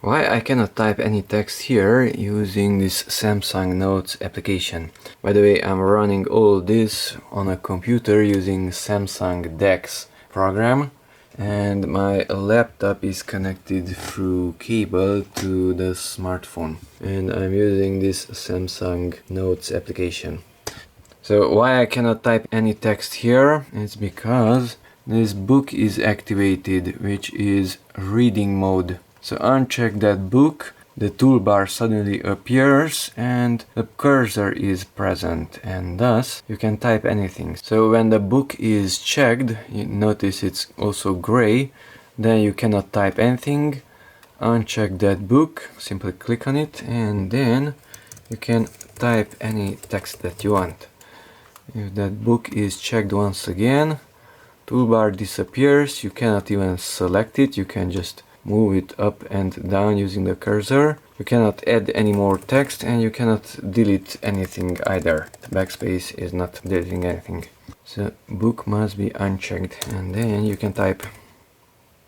Why I cannot type any text here using this Samsung Notes application? By the way, I'm running all this on a computer using Samsung DeX program, and my laptop is connected through cable to the smartphone, and I'm using this Samsung Notes application. So why I cannot type any text here? It's because this book is activated, which is reading mode. So uncheck that book, the toolbar suddenly appears and the cursor is present, and thus you can type anything. So when the book is checked, you notice it's also gray, then you cannot type anything. Uncheck that book, simply click on it, and then you can type any text that you want. If that book is checked once again, toolbar disappears, you cannot even select it, you can just move it up and down using the cursor. You cannot add any more text and you cannot delete anything either. Backspace is not deleting anything. So book must be unchecked, and then you can type.